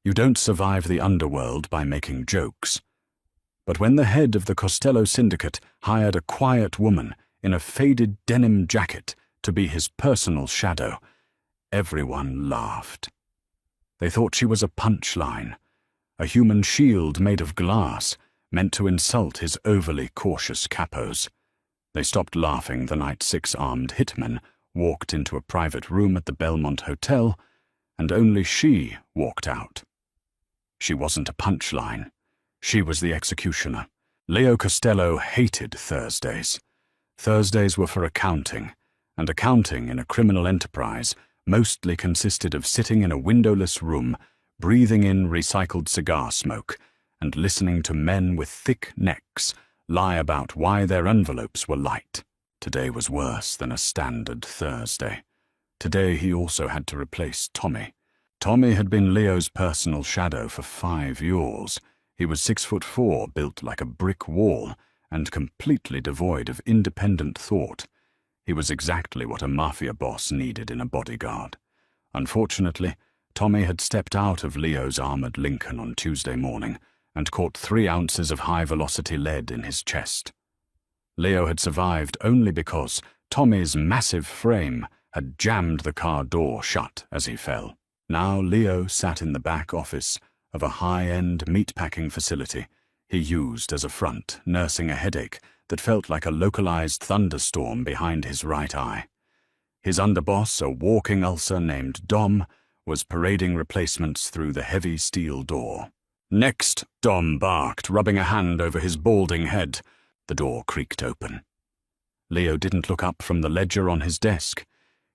You don't survive the underworld by making jokes. But when the head of the Costello Syndicate hired a quiet woman in a faded denim jacket to be his personal shadow, everyone laughed. They thought she was a punchline, a human shield made of glass meant to insult his overly cautious capos. They stopped laughing the night 6 armed hitmen walked into a private room at the Belmont Hotel, and only she walked out. She wasn't a punchline. She was the executioner. Leo Costello hated Thursdays. Thursdays were for accounting, and accounting in a criminal enterprise mostly consisted of sitting in a windowless room, breathing in recycled cigar smoke, and listening to men with thick necks lie about why their envelopes were light. Today was worse than a standard Thursday. Today he also had to replace Tommy. Tommy had been Leo's personal shadow for 5 years. He was 6'4", built like a brick wall, and completely devoid of independent thought. He was exactly what a mafia boss needed in a bodyguard. Unfortunately, Tommy had stepped out of Leo's armored Lincoln on Tuesday morning and caught 3 ounces of high-velocity lead in his chest. Leo had survived only because Tommy's massive frame had jammed the car door shut as he fell. Now Leo sat in the back office of a high-end meatpacking facility he used as a front, nursing a headache that felt like a localized thunderstorm behind his right eye. His underboss, a walking ulcer named Dom, was parading replacements through the heavy steel door. "Next," Dom barked, rubbing a hand over his balding head. The door creaked open. Leo didn't look up from the ledger on his desk.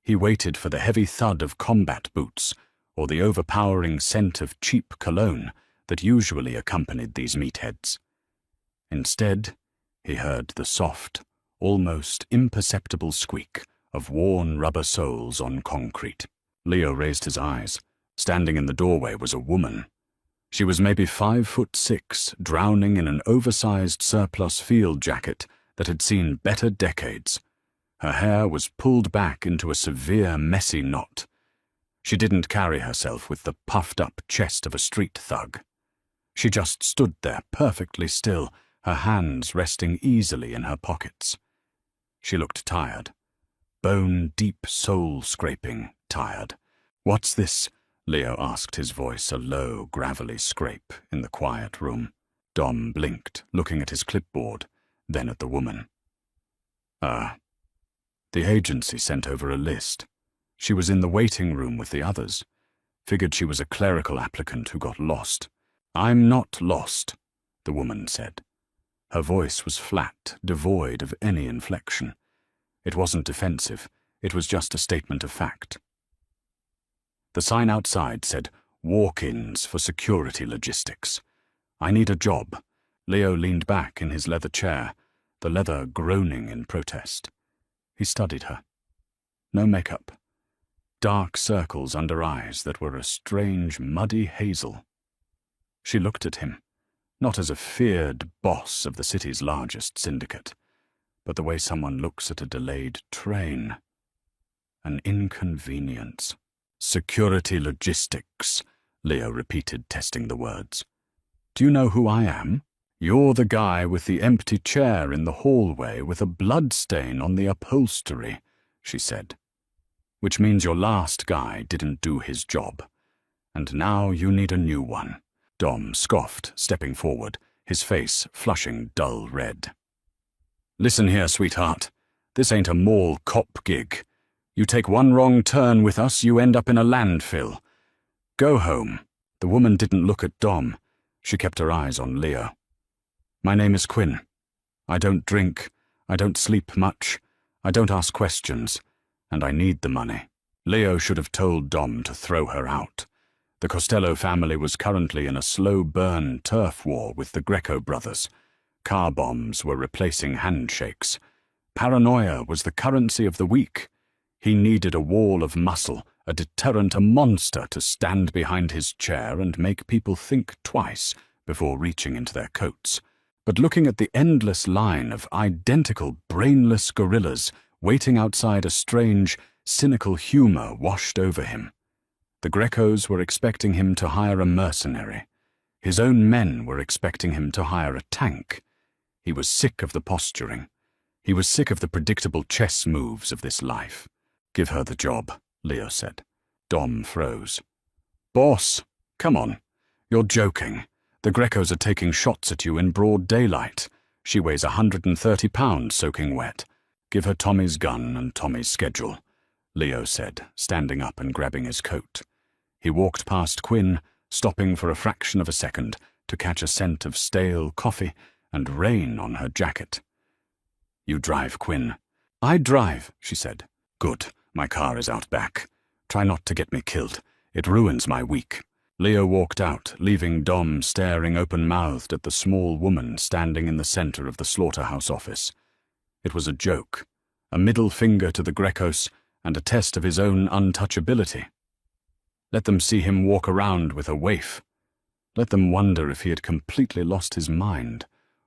He waited for the heavy thud of combat boots or the overpowering scent of cheap cologne that usually accompanied these meatheads. Instead, he heard the soft, almost imperceptible squeak of worn rubber soles on concrete. Leo raised his eyes. Standing in the doorway was a woman. She was maybe 5'6", drowning in an oversized surplus field jacket that had seen better decades. Her hair was pulled back into a severe, messy knot. She didn't carry herself with the puffed-up chest of a street thug. She just stood there perfectly still, her hands resting easily in her pockets. She looked tired. Bone-deep soul-scraping tired. "What's this?" Leo asked, his voice a low, gravelly scrape in the quiet room. Dom blinked, looking at his clipboard, then at the woman. The agency sent over a list. She was in the waiting room with the others. Figured she was a clerical applicant who got lost. "I'm not lost," the woman said. Her voice was flat, devoid of any inflection. It wasn't defensive, it was just a statement of fact. The sign outside said, "Walk-ins for security logistics." "I need a job." Leo leaned back in his leather chair, the leather groaning in protest. He studied her. No makeup. Dark circles under eyes that were a strange, muddy hazel. She looked at him, not as a feared boss of the city's largest syndicate, but the way someone looks at a delayed train. An inconvenience. "Security logistics," Leo repeated, testing the words. "Do you know who I am?" "You're the guy with the empty chair in the hallway with a blood stain on the upholstery," she said. "Which means your last guy didn't do his job. And now you need a new one." Dom scoffed, stepping forward, his face flushing dull red. "Listen here, sweetheart. This ain't a mall cop gig. You take one wrong turn with us, you end up in a landfill. Go home." The woman didn't look at Dom. She kept her eyes on Leo. "My name is Quinn. I don't drink. I don't sleep much. I don't ask questions. And I need the money." Leo should have told Dom to throw her out. The Costello family was currently in a slow-burn turf war with the Greco brothers. Car bombs were replacing handshakes. Paranoia was the currency of the weak. He needed a wall of muscle, a deterrent, a monster to stand behind his chair and make people think twice before reaching into their coats. But looking at the endless line of identical, brainless gorillas waiting outside, a strange, cynical humor washed over him. The Grecos were expecting him to hire a mercenary. His own men were expecting him to hire a tank. He was sick of the posturing. He was sick of the predictable chess moves of this life. "Give her the job," Leo said. Dom froze. "Boss, come on. You're joking. The Grecos are taking shots at you in broad daylight. She weighs 130 pounds soaking wet. Give her Tommy's gun and Tommy's schedule," Leo said, standing up and grabbing his coat. He walked past Quinn, stopping for a fraction of a second to catch a scent of stale coffee and rain on her jacket. "You drive, Quinn." "I drive," she said. "Good. My car is out back. Try not to get me killed. It ruins my week." Leo walked out, leaving Dom staring open-mouthed at the small woman standing in the center of the slaughterhouse office. It was a joke, a middle finger to the Grecos and a test of his own untouchability. Let them see him walk around with a waif. Let them wonder if he had completely lost his mind,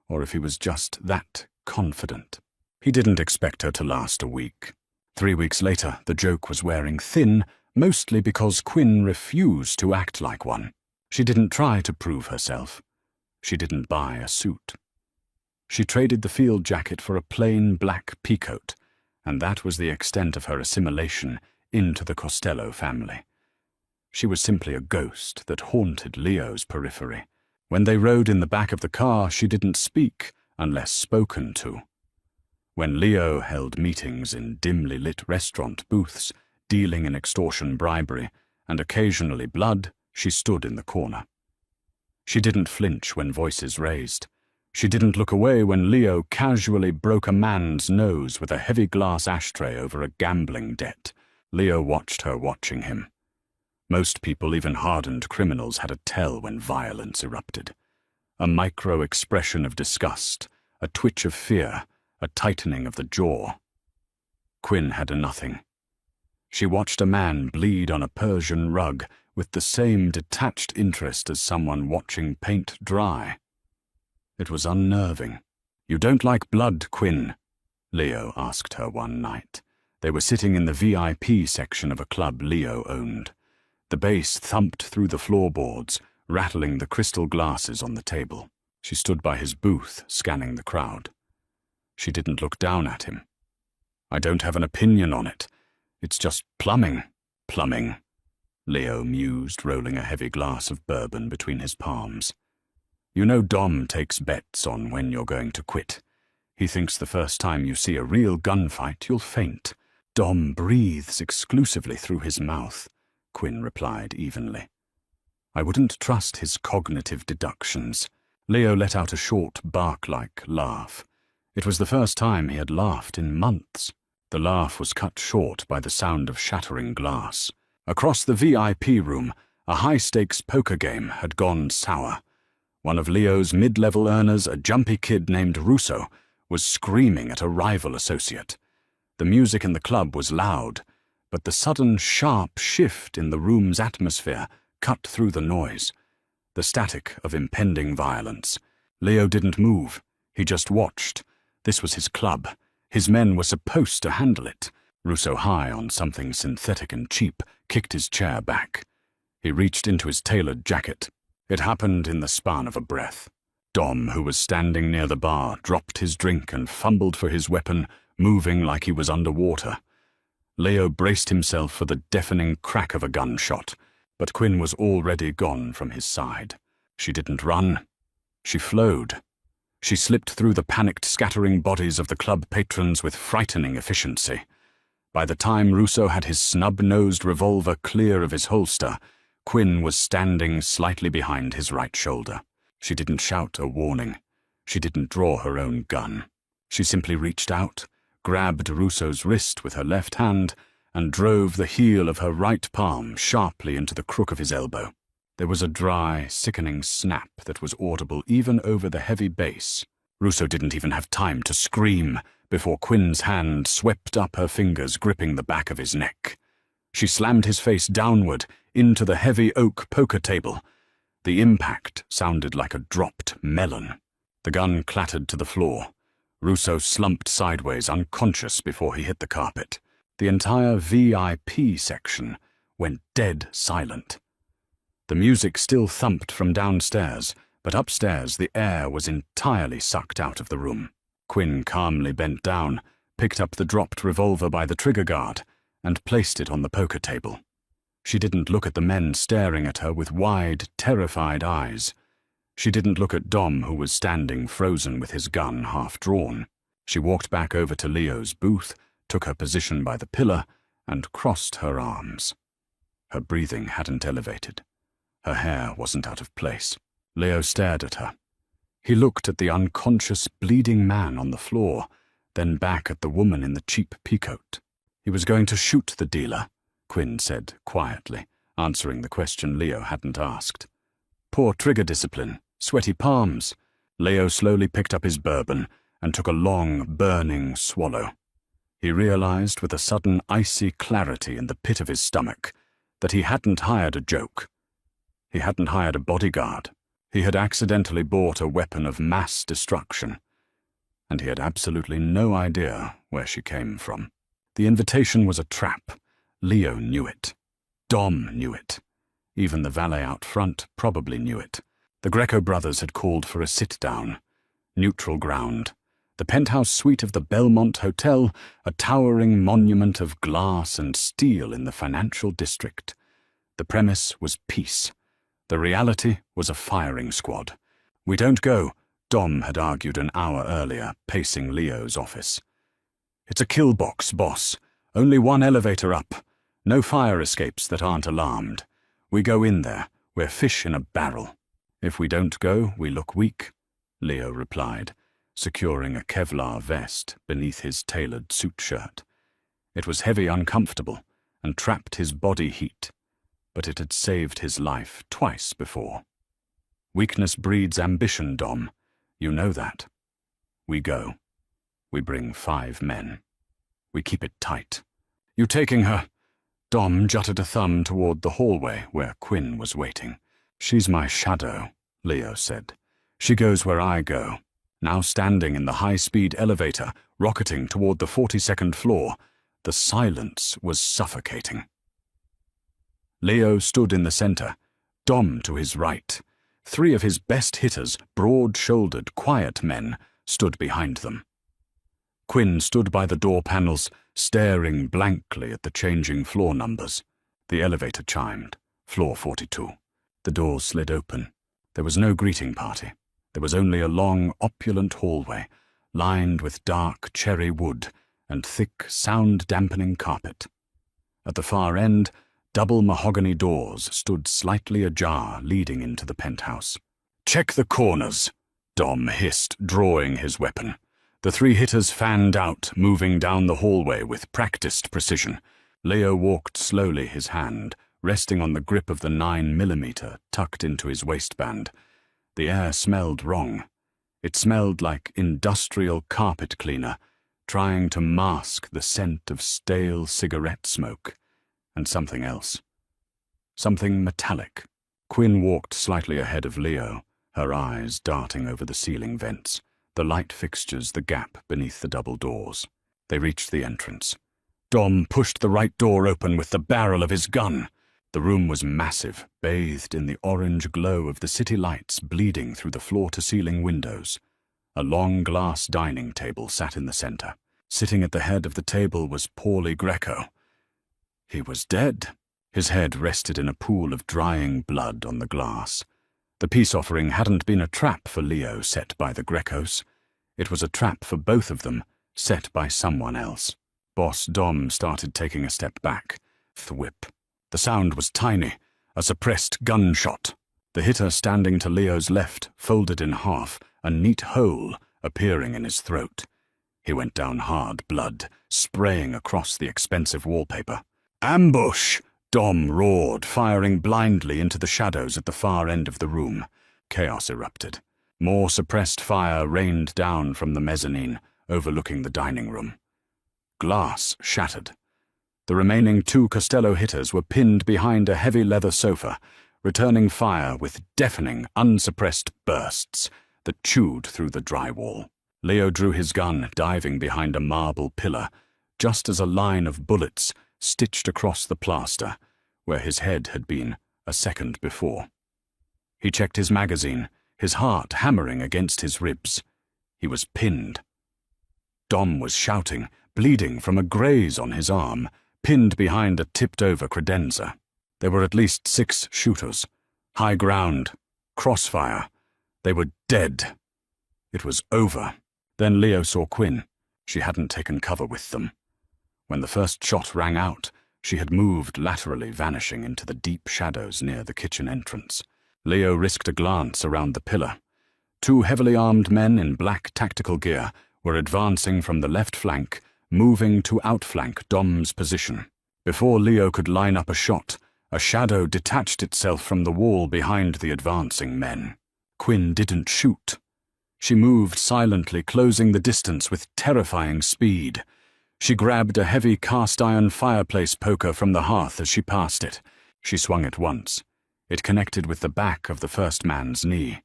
or if he was just that confident. He didn't expect her to last a week. 3 weeks later, the joke was wearing thin, mostly because Quinn refused to act like one. She didn't try to prove herself. She didn't buy a suit. She traded the field jacket for a plain black peacoat, and that was the extent of her assimilation into the Costello family. She was simply a ghost that haunted Leo's periphery. When they rode in the back of the car, she didn't speak unless spoken to. When Leo held meetings in dimly lit restaurant booths, dealing in extortion bribery, and occasionally blood, she stood in the corner. She didn't flinch when voices raised. She didn't look away when Leo casually broke a man's nose with a heavy glass ashtray over a gambling debt. Leo watched her watching him. Most people, even hardened criminals, had a tell when violence erupted. A micro-expression of disgust, a twitch of fear, a tightening of the jaw. Quinn had a nothing. She watched a man bleed on a Persian rug with the same detached interest as someone watching paint dry. It was unnerving. "You don't like blood, Quinn?" Leo asked her one night. They were sitting in the VIP section of a club Leo owned. The bass thumped through the floorboards, rattling the crystal glasses on the table. She stood by his booth, scanning the crowd. She didn't look down at him. "I don't have an opinion on it. It's just plumbing." "Plumbing," Leo mused, rolling a heavy glass of bourbon between his palms. "You know Dom takes bets on when you're going to quit. He thinks the first time you see a real gunfight, you'll faint. Dom breathes exclusively through his mouth," Quinn replied evenly. "I wouldn't trust his cognitive deductions." Leo let out a short, bark-like laugh. It was the first time he had laughed in months. The laugh was cut short by the sound of shattering glass. Across the VIP room, a high-stakes poker game had gone sour. One of Leo's mid-level earners, a jumpy kid named Russo, was screaming at a rival associate. The music in the club was loud, but the sudden, sharp shift in the room's atmosphere cut through the noise. The static of impending violence. Leo didn't move. He just watched. This was his club. His men were supposed to handle it. Russo, high on something synthetic and cheap, kicked his chair back. He reached into his tailored jacket. It happened in the span of a breath. Dom, who was standing near the bar, dropped his drink and fumbled for his weapon, moving like he was underwater. Leo braced himself for the deafening crack of a gunshot, but Quinn was already gone from his side. She didn't run. She flowed. She slipped through the panicked, scattering bodies of the club patrons with frightening efficiency. By the time Russo had his snub-nosed revolver clear of his holster, Quinn was standing slightly behind his right shoulder. She didn't shout a warning. She didn't draw her own gun. She simply reached out, grabbed Russo's wrist with her left hand, and drove the heel of her right palm sharply into the crook of his elbow. There was a dry, sickening snap that was audible even over the heavy bass. Russo didn't even have time to scream before Quinn's hand swept up her fingers, gripping the back of his neck. She slammed his face downward into the heavy oak poker table. The impact sounded like a dropped melon. The gun clattered to the floor. Russo slumped sideways, unconscious before he hit the carpet. The entire VIP section went dead silent. The music still thumped from downstairs, but upstairs the air was entirely sucked out of the room. Quinn calmly bent down, picked up the dropped revolver by the trigger guard, and placed it on the poker table. She didn't look at the men staring at her with wide, terrified eyes. She didn't look at Dom, who was standing frozen with his gun half drawn. She walked back over to Leo's booth, took her position by the pillar, and crossed her arms. Her breathing hadn't elevated. Her hair wasn't out of place. Leo stared at her. He looked at the unconscious, bleeding man on the floor, then back at the woman in the cheap peacoat. He was going to shoot the dealer, Quinn said quietly, answering the question Leo hadn't asked. Poor trigger discipline, sweaty palms. Leo slowly picked up his bourbon and took a long, burning swallow. He realized with a sudden icy clarity in the pit of his stomach that he hadn't hired a joke. He hadn't hired a bodyguard. He had accidentally bought a weapon of mass destruction, and he had absolutely no idea where she came from. The invitation was a trap. Leo knew it. Dom knew it. Even the valet out front probably knew it. The Greco brothers had called for a sit-down. Neutral ground. The penthouse suite of the Belmont Hotel, a towering monument of glass and steel in the financial district. The premise was peace. The reality was a firing squad. We don't go, Dom had argued an hour earlier, pacing Leo's office. It's a kill box, boss. Only one elevator up. No fire escapes that aren't alarmed. We go in there. We're fish in a barrel. If we don't go, we look weak, Leo replied, securing a Kevlar vest beneath his tailored suit shirt. It was heavy, uncomfortable, and trapped his body heat, but it had saved his life twice before. Weakness breeds ambition, Dom. You know that. We go. We bring 5 men. We keep it tight. You taking her? Dom jutted a thumb toward the hallway where Quinn was waiting. She's my shadow, Leo said. She goes where I go. Now standing in the high-speed elevator, rocketing toward the 42nd floor, the silence was suffocating. Leo stood in the center, Dom to his right. 3 of his best hitters, broad-shouldered, quiet men, stood behind them. Quinn stood by the door panels, staring blankly at the changing floor numbers. The elevator chimed. Floor 42. The doors slid open. There was no greeting party. There was only a long, opulent hallway, lined with dark cherry wood and thick, sound-dampening carpet. At the far end, double mahogany doors stood slightly ajar, leading into the penthouse. Check the corners, Dom hissed, drawing his weapon. The 3 hitters fanned out, moving down the hallway with practiced precision. Leo walked slowly, his hand resting on the grip of the 9mm tucked into his waistband. The air smelled wrong. It smelled like industrial carpet cleaner, trying to mask the scent of stale cigarette smoke, and something else. Something metallic. Quinn walked slightly ahead of Leo, her eyes darting over the ceiling vents, the light fixtures, the gap beneath the double doors. They reached the entrance. Dom pushed the right door open with the barrel of his gun. The room was massive, bathed in the orange glow of the city lights bleeding through the floor-to-ceiling windows. A long glass dining table sat in the center. Sitting at the head of the table was Paulie Greco. He was dead. His head rested in a pool of drying blood on the glass. The peace offering hadn't been a trap for Leo set by the Grecos. It was a trap for both of them, set by someone else. Boss Dom started taking a step back. The whip. The sound was tiny, a suppressed gunshot. The hitter standing to Leo's left folded in half, a neat hole appearing in his throat. He went down hard, blood spraying across the expensive wallpaper. Ambush! Dom roared, firing blindly into the shadows at the far end of the room. Chaos erupted. More suppressed fire rained down from the mezzanine, overlooking the dining room. Glass shattered. The remaining 2 Costello hitters were pinned behind a heavy leather sofa, returning fire with deafening, unsuppressed bursts that chewed through the drywall. Leo drew his gun, diving behind a marble pillar, just as a line of bullets stitched across the plaster, where his head had been a second before. He checked his magazine, his heart hammering against his ribs. He was pinned. Dom was shouting, bleeding from a graze on his arm, pinned behind a tipped-over credenza. There were at least 6 shooters. High ground. Crossfire. They were dead. It was over. Then Leo saw Quinn. She hadn't taken cover with them. When the first shot rang out, she had moved laterally, vanishing into the deep shadows near the kitchen entrance. Leo risked a glance around the pillar. 2 heavily armed men in black tactical gear were advancing from the left flank, moving to outflank Dom's position. Before Leo could line up a shot, a shadow detached itself from the wall behind the advancing men. Quinn didn't shoot. She moved silently, closing the distance with terrifying speed. She grabbed a heavy cast-iron fireplace poker from the hearth as she passed it. She swung it once. It connected with the back of the first man's knee.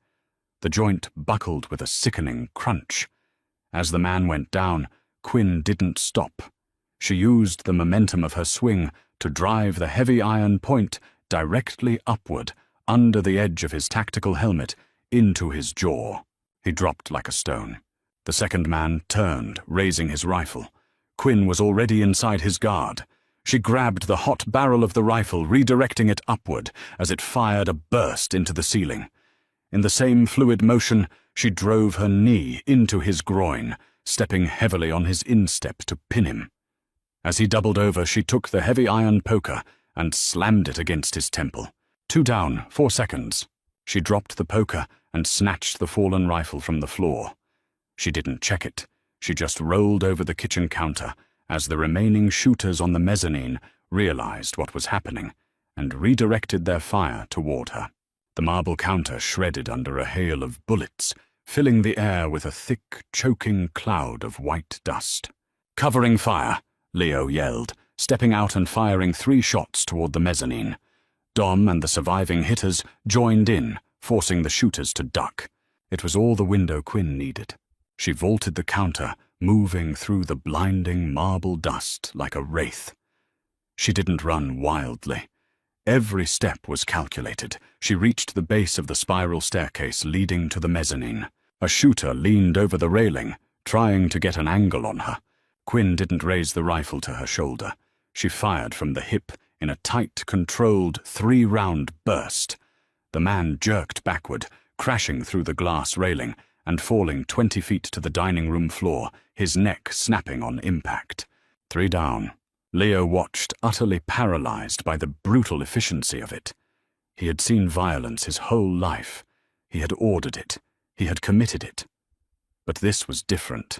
The joint buckled with a sickening crunch. As the man went down, Quinn didn't stop. She used the momentum of her swing to drive the heavy iron point directly upward, under the edge of his tactical helmet, into his jaw. He dropped like a stone. The second man turned, raising his rifle. Quinn was already inside his guard. She grabbed the hot barrel of the rifle, redirecting it upward as it fired a burst into the ceiling. In the same fluid motion, she drove her knee into his groin, stepping heavily on his instep to pin him. As he doubled over, she took the heavy iron poker and slammed it against his temple. 2 down, 4 seconds. She dropped the poker and snatched the fallen rifle from the floor. She didn't check it. She just rolled over the kitchen counter as the remaining shooters on the mezzanine realized what was happening and redirected their fire toward her. The marble counter shredded under a hail of bullets, filling the air with a thick, choking cloud of white dust. "Covering fire," Leo yelled, stepping out and firing 3 shots toward the mezzanine. Dom and the surviving hitters joined in, forcing the shooters to duck. It was all the window Quinn needed. She vaulted the counter, moving through the blinding marble dust like a wraith. She didn't run wildly. Every step was calculated. She reached the base of the spiral staircase leading to the mezzanine. A shooter leaned over the railing, trying to get an angle on her. Quinn didn't raise the rifle to her shoulder. She fired from the hip in a tight, controlled 3-round burst. The man jerked backward, crashing through the glass railing and falling 20 feet to the dining room floor, his neck snapping on impact. 3 down. Leo watched, utterly paralyzed by the brutal efficiency of it. He had seen violence his whole life. He had ordered it. He had committed it. But this was different.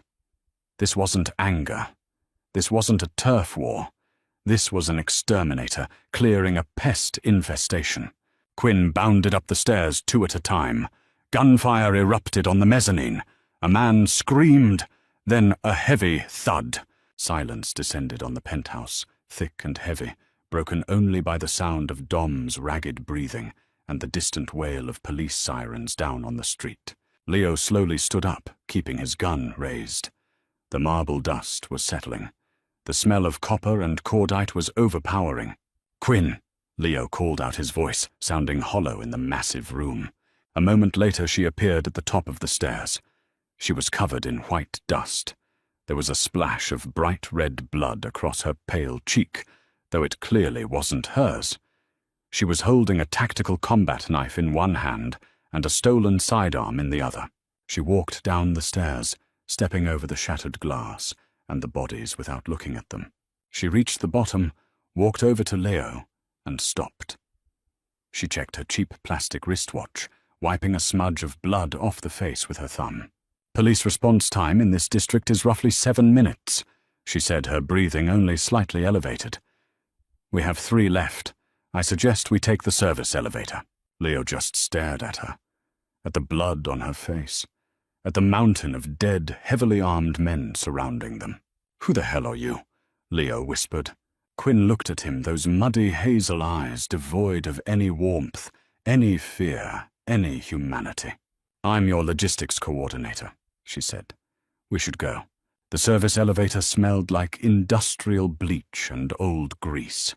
This wasn't anger. This wasn't a turf war. This was an exterminator, clearing a pest infestation. Quinn bounded up the stairs 2 at a time. Gunfire erupted on the mezzanine. A man screamed, then a heavy thud. Silence descended on the penthouse, thick and heavy, broken only by the sound of Dom's ragged breathing and the distant wail of police sirens down on the street. Leo slowly stood up, keeping his gun raised. The marble dust was settling. The smell of copper and cordite was overpowering. "Quinn!" Leo called out, his voice sounding hollow in the massive room. A moment later she appeared at the top of the stairs. She was covered in white dust. There was a splash of bright red blood across her pale cheek, though it clearly wasn't hers. She was holding a tactical combat knife in one hand and a stolen sidearm in the other. She walked down the stairs, stepping over the shattered glass and the bodies without looking at them. She reached the bottom, walked over to Leo, and stopped. She checked her cheap plastic wristwatch, wiping a smudge of blood off the face with her thumb. "Police response time in this district is roughly 7 minutes, she said, her breathing only slightly elevated. "We have 3 left. I suggest we take the service elevator." Leo just stared at her, at the blood on her face, at the mountain of dead, heavily armed men surrounding them. "Who the hell are you?" Leo whispered. Quinn looked at him, those muddy hazel eyes devoid of any warmth, any fear, any humanity. "I'm your logistics coordinator," she said. "We should go." The service elevator smelled like industrial bleach and old grease.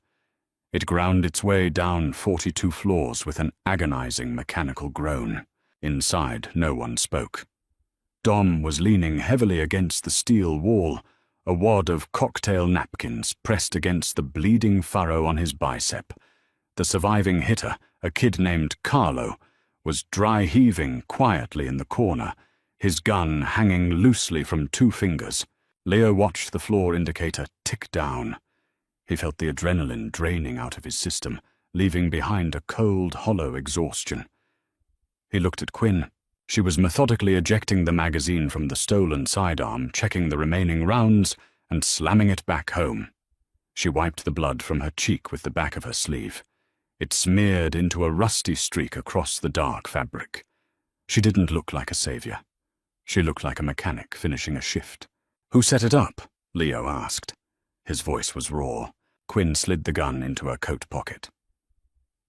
It ground its way down 42 floors with an agonizing mechanical groan. Inside, no one spoke. Dom was leaning heavily against the steel wall, a wad of cocktail napkins pressed against the bleeding furrow on his bicep. The surviving hitter, a kid named Carlo, was dry-heaving quietly in the corner, his gun hanging loosely from 2 fingers. Leo watched the floor indicator tick down. He felt the adrenaline draining out of his system, leaving behind a cold, hollow exhaustion. He looked at Quinn. She was methodically ejecting the magazine from the stolen sidearm, checking the remaining rounds, and slamming it back home. She wiped the blood from her cheek with the back of her sleeve. It smeared into a rusty streak across the dark fabric. She didn't look like a savior. She looked like a mechanic finishing a shift. "Who set it up?" Leo asked. His voice was raw. Quinn slid the gun into her coat pocket.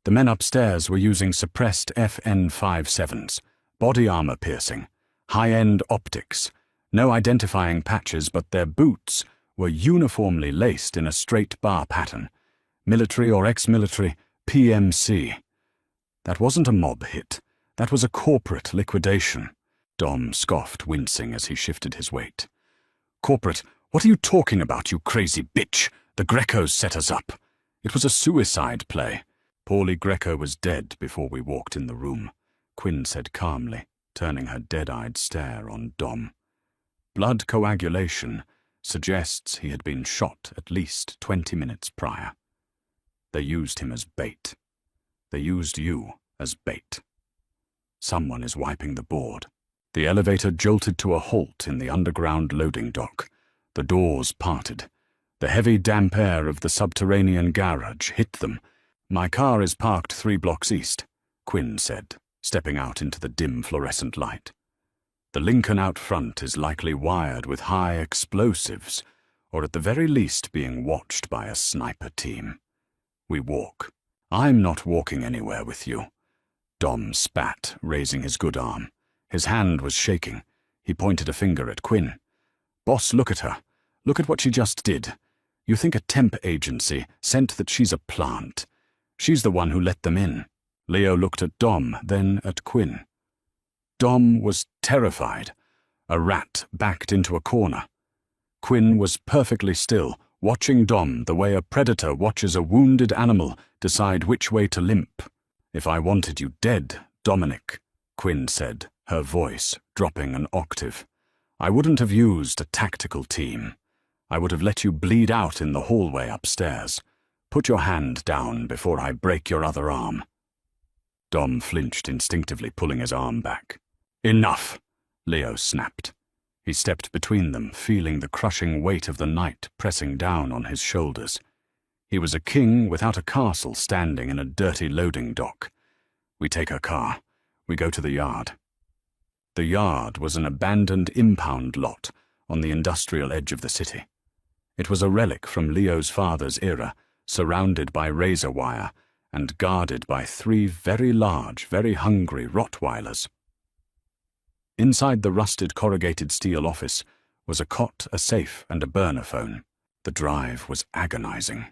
The men upstairs were using suppressed FN-57s, body armor piercing, high-end optics, no identifying patches, but their boots were uniformly laced in a straight bar pattern. Military or ex-military, PMC. That wasn't a mob hit. That was a corporate liquidation. Dom scoffed, wincing as he shifted his weight. "Corporate? What are you talking about, you crazy bitch? The Grecos set us up. It was a suicide play. Paulie Greco was dead before we walked in the room," Quinn said calmly, turning her dead-eyed stare on Dom. "Blood coagulation suggests he had been shot at least 20 minutes prior. They used him as bait. They used you as bait. Someone is wiping the board." The elevator jolted to a halt in the underground loading dock. The doors parted. The heavy damp air of the subterranean garage hit them. "My car is parked 3 blocks east," Quinn said, stepping out into the dim fluorescent light. "The Lincoln out front is likely wired with high explosives, or at the very least being watched by a sniper team. We walk. I'm not walking anywhere with you." Dom spat, raising his good arm. His hand was shaking. He pointed a finger at Quinn. "Boss, look at her. Look at what she just did. You think a temp agency sent that she's a plant. She's the one who let them in." Leo looked at Dom, then at Quinn. Dom was terrified. A rat backed into a corner. Quinn was perfectly still, watching Dom the way a predator watches a wounded animal decide which way to limp. "If I wanted you dead, Dominic," Quinn said, her voice dropping an octave, "I wouldn't have used a tactical team. I would have let you bleed out in the hallway upstairs. Put your hand down before I break your other arm." Dom flinched instinctively, pulling his arm back. "Enough," Leo snapped. He stepped between them, feeling the crushing weight of the night pressing down on his shoulders. He was a king without a castle standing in a dirty loading dock. "We take her car. We go to the yard." The yard was an abandoned impound lot on the industrial edge of the city. It was a relic from Leo's father's era, surrounded by razor wire and guarded by 3 very large, very hungry Rottweilers. Inside the rusted corrugated steel office was a cot, a safe, and a burner phone. The drive was agonizing.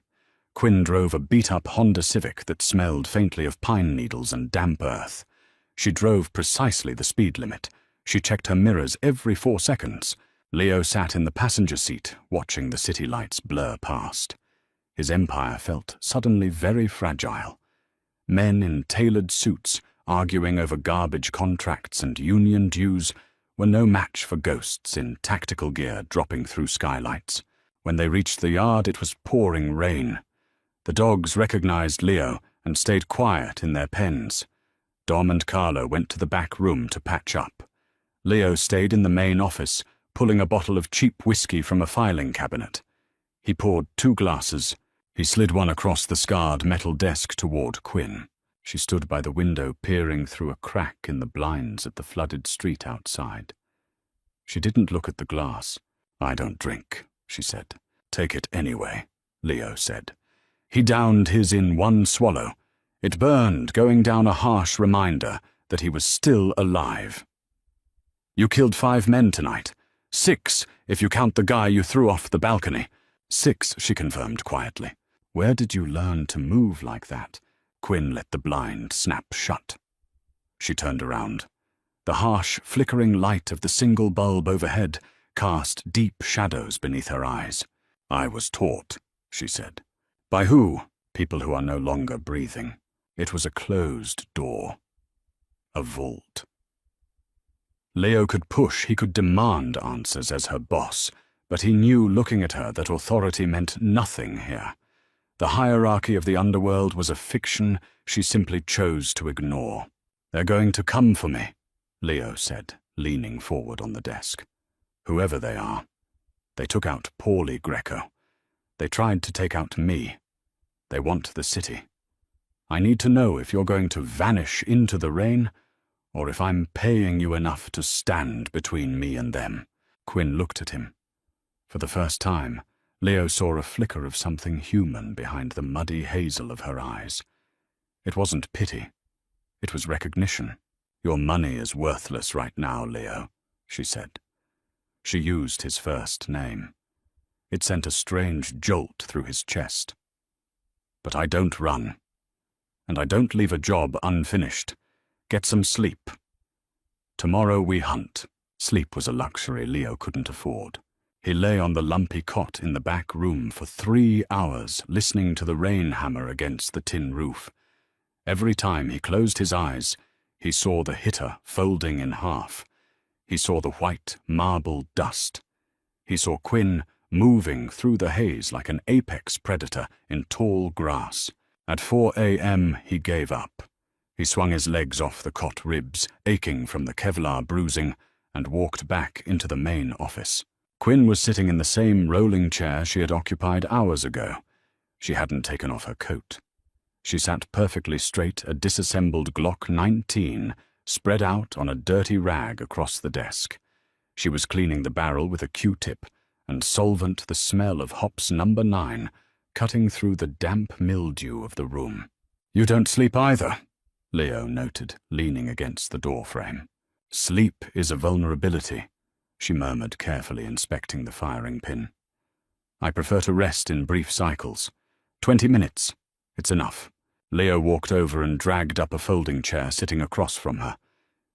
Quinn drove a beat-up Honda Civic that smelled faintly of pine needles and damp earth. She drove precisely the speed limit. She checked her mirrors every 4 seconds. Leo sat in the passenger seat, watching the city lights blur past. His empire felt suddenly very fragile. Men in tailored suits, arguing over garbage contracts and union dues, were no match for ghosts in tactical gear dropping through skylights. When they reached the yard, it was pouring rain. The dogs recognized Leo and stayed quiet in their pens. Dom and Carlo went to the back room to patch up. Leo stayed in the main office, pulling a bottle of cheap whiskey from a filing cabinet. He poured 2 glasses. He slid one across the scarred metal desk toward Quinn. She stood by the window, peering through a crack in the blinds at the flooded street outside. She didn't look at the glass. "I don't drink," she said. "Take it anyway," Leo said. He downed his in one swallow. It burned, going down a harsh reminder that he was still alive. "You killed 5 men tonight. 6, if you count the guy you threw off the balcony." 6, she confirmed quietly. Where did you learn to move like that? Quinn let the blind snap shut. She turned around. The harsh, flickering light of the single bulb overhead cast deep shadows beneath her eyes. I was taught, she said. By who? People who are no longer breathing. It was a closed door. A vault. Leo could push, he could demand answers as her boss, but he knew looking at her that authority meant nothing here. The hierarchy of the underworld was a fiction she simply chose to ignore. They're going to come for me, Leo said, leaning forward on the desk. Whoever they are. They took out Paulie Greco. They tried to take out me. They want the city. I need to know if you're going to vanish into the rain, or if I'm paying you enough to stand between me and them. Quinn looked at him. For the first time, Leo saw a flicker of something human behind the muddy hazel of her eyes. It wasn't pity. It was recognition. Your money is worthless right now, Leo, she said. She used his first name. It sent a strange jolt through his chest. But I don't run. And I don't leave a job unfinished. Get some sleep. Tomorrow we hunt. Sleep was a luxury Leo couldn't afford. He lay on the lumpy cot in the back room for 3 hours, listening to the rain hammer against the tin roof. Every time he closed his eyes, he saw the hitter folding in half. He saw the white marble dust. He saw Quinn moving through the haze like an apex predator in tall grass. At 4 a.m. he gave up. He swung his legs off the cot ribs, aching from the Kevlar bruising, and walked back into the main office. Quinn was sitting in the same rolling chair she had occupied hours ago. She hadn't taken off her coat. She sat perfectly straight, a disassembled Glock 19 spread out on a dirty rag across the desk. She was cleaning the barrel with a Q-tip, and solvent the smell of hops number 9 cutting through the damp mildew of the room. You don't sleep either, Leo noted, leaning against the door frame. Sleep is a vulnerability, she murmured, carefully inspecting the firing pin. I prefer to rest in brief cycles. 20 minutes. It's enough. Leo walked over and dragged up a folding chair sitting across from her.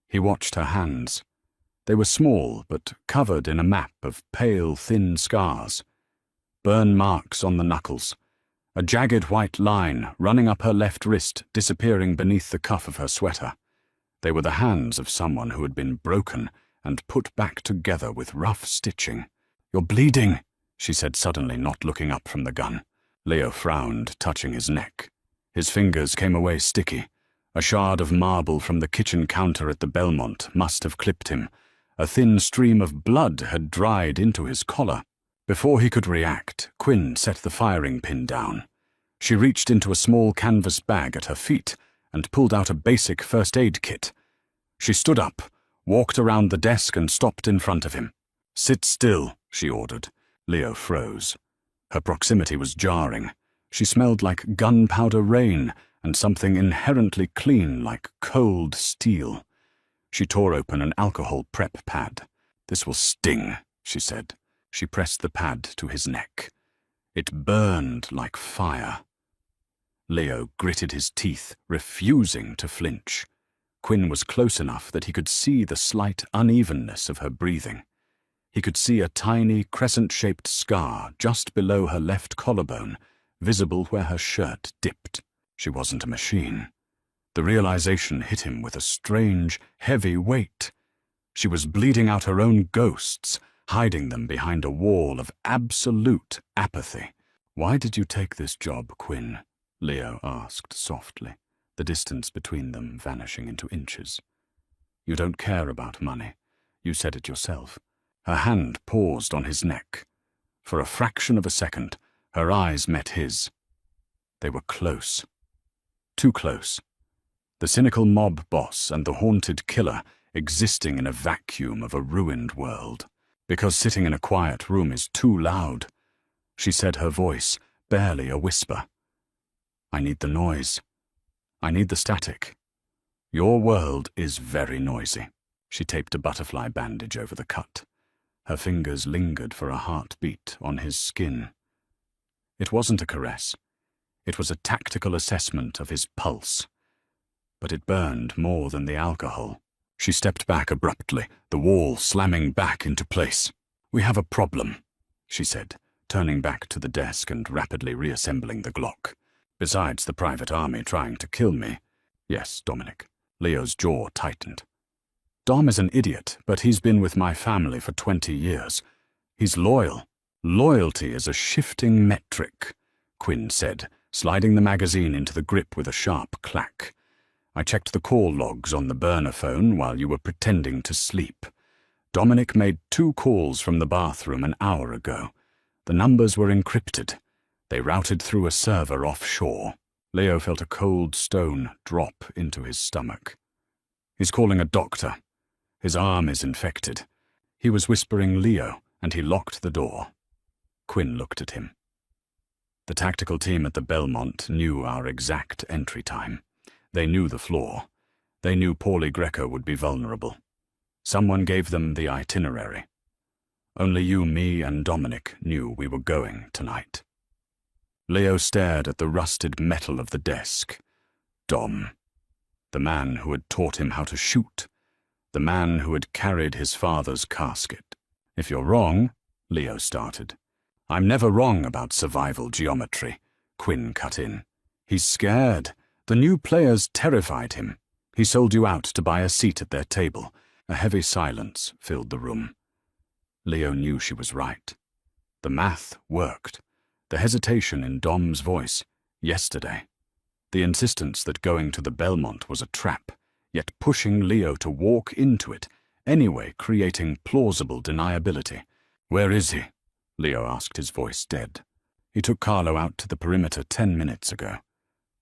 He watched her hands. They were small, but covered in a map of pale, thin scars. Burn marks on the knuckles. A jagged white line running up her left wrist, disappearing beneath the cuff of her sweater. They were the hands of someone who had been broken and put back together with rough stitching. You're bleeding, she said suddenly, not looking up from the gun. Leo frowned, touching his neck. His fingers came away sticky. A shard of marble from the kitchen counter at the Belmont must have clipped him. A thin stream of blood had dried into his collar. Before he could react, Quinn set the firing pin down. She reached into a small canvas bag at her feet and pulled out a basic first aid kit. She stood up, walked around the desk and stopped in front of him. Sit still, she ordered. Leo froze. Her proximity was jarring. She smelled like gunpowder rain and something inherently clean like cold steel. She tore open an alcohol prep pad. This will sting, she said. She pressed the pad to his neck. It burned like fire. Leo gritted his teeth, refusing to flinch. Quinn was close enough that he could see the slight unevenness of her breathing. He could see a tiny crescent-shaped scar just below her left collarbone, visible where her shirt dipped. She wasn't a machine. The realization hit him with a strange, heavy weight. She was bleeding out her own ghosts, hiding them behind a wall of absolute apathy. Why did you take this job, Quinn? Leo asked softly, the distance between them vanishing into inches. You don't care about money. You said it yourself. Her hand paused on his neck. For a fraction of a second, her eyes met his. They were close. Too close. The cynical mob boss and the haunted killer existing in a vacuum of a ruined world. Because sitting in a quiet room is too loud. She said, her voice barely a whisper. I need the noise. I need the static. Your world is very noisy. She taped a butterfly bandage over the cut. Her fingers lingered for a heartbeat on his skin. It wasn't a caress. It was a tactical assessment of his pulse. But it burned more than the alcohol. She stepped back abruptly, the wall slamming back into place. "We have a problem," she said, turning back to the desk and rapidly reassembling the Glock. "Besides the private army trying to kill me." "Yes, Dominic." Leo's jaw tightened. "Dom is an idiot, but he's been with my family for 20 years. He's loyal. Loyalty is a shifting metric," Quinn said, sliding the magazine into the grip with a sharp clack. "I checked the call logs on the burner phone while you were pretending to sleep. Dominic made 2 calls from the bathroom an hour ago. The numbers were encrypted. They routed through a server offshore." Leo felt a cold stone drop into his stomach. "He's calling a doctor. His arm is infected." He was whispering Leo, and he locked the door. Quinn looked at him. "The tactical team at the Belmont knew our exact entry time. They knew the floor. They knew Paulie Greco would be vulnerable. Someone gave them the itinerary. Only you, me, and Dominic knew we were going tonight." Leo stared at the rusted metal of the desk. Dom. The man who had taught him how to shoot. The man who had carried his father's casket. "If you're wrong," Leo started. "I'm never wrong about survival geometry," Quinn cut in. "He's scared. The new players terrified him. He sold you out to buy a seat at their table." A heavy silence filled the room. Leo knew she was right. The math worked. The hesitation in Dom's voice, yesterday. The insistence that going to the Belmont was a trap, yet pushing Leo to walk into it, anyway creating plausible deniability. "Where is he?" Leo asked, his voice dead. "He took Carlo out to the perimeter 10 minutes ago.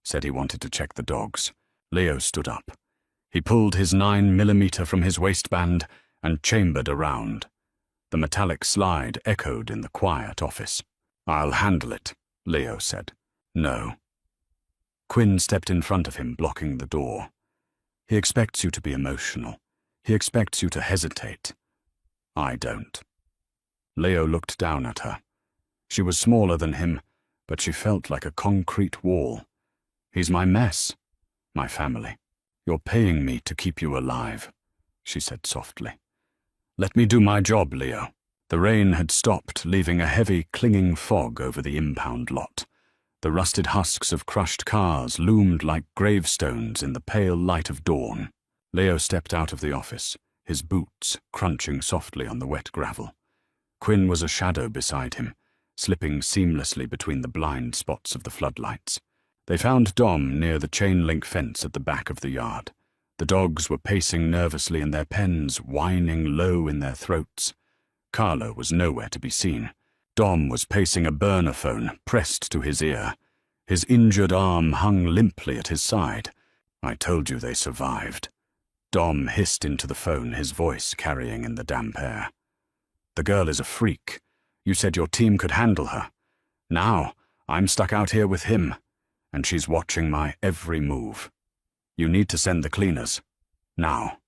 Said he wanted to check the dogs." Leo stood up. He pulled his 9mm from his waistband and chambered around. The metallic slide echoed in the quiet office. "I'll handle it," Leo said. "No." Quinn stepped in front of him, blocking the door. "He expects you to be emotional. He expects you to hesitate. I don't." Leo looked down at her. She was smaller than him, but she felt like a concrete wall. "He's my mess. My family. You're paying me to keep you alive," she said softly. "Let me do my job, Leo." The rain had stopped, leaving a heavy, clinging fog over the impound lot. The rusted husks of crushed cars loomed like gravestones in the pale light of dawn. Leo stepped out of the office, his boots crunching softly on the wet gravel. Quinn was a shadow beside him, slipping seamlessly between the blind spots of the floodlights. They found Dom near the chain-link fence at the back of the yard. The dogs were pacing nervously in their pens, whining low in their throats. Carlo was nowhere to be seen. Dom was pacing a burner phone, pressed to his ear. His injured arm hung limply at his side. "I told you they survived." Dom hissed into the phone, his voice carrying in the damp air. "The girl is a freak. You said your team could handle her. Now, I'm stuck out here with him, and she's watching my every move. You need to send the cleaners. Now.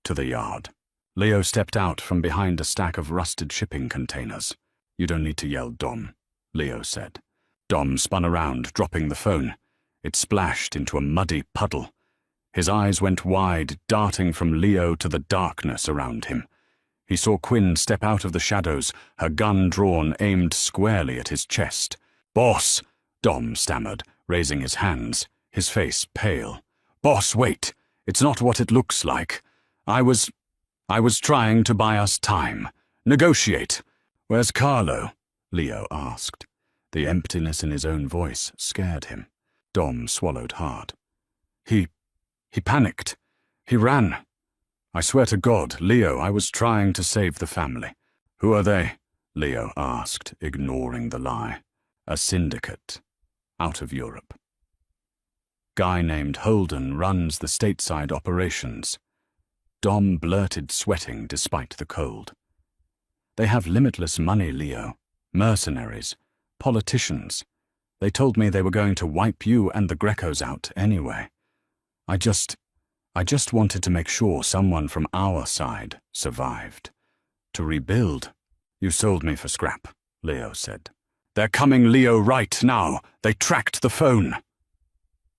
To the yard." Leo stepped out from behind a stack of rusted shipping containers. "You don't need to yell, Dom," Leo said. Dom spun around, dropping the phone. It splashed into a muddy puddle. His eyes went wide, darting from Leo to the darkness around him. He saw Quinn step out of the shadows, her gun drawn, aimed squarely at his chest. "Boss," Dom stammered, raising his hands, his face pale. "Boss, wait. It's not what it looks like. I was trying to buy us time. Negotiate." "Where's Carlo?" Leo asked. The emptiness in his own voice scared him. Dom swallowed hard. He panicked. He ran. I swear to God, Leo, I was trying to save the family." "Who are they?" Leo asked, ignoring the lie. "A syndicate. Out of Europe. Guy named Holden runs the stateside operations." Dom blurted, sweating despite the cold. "They have limitless money, Leo. Mercenaries. Politicians. They told me they were going to wipe you and the Grecos out anyway. I just wanted to make sure someone from our side survived. To rebuild." "You sold me for scrap," Leo said. "They're coming Leo right now. They tracked the phone."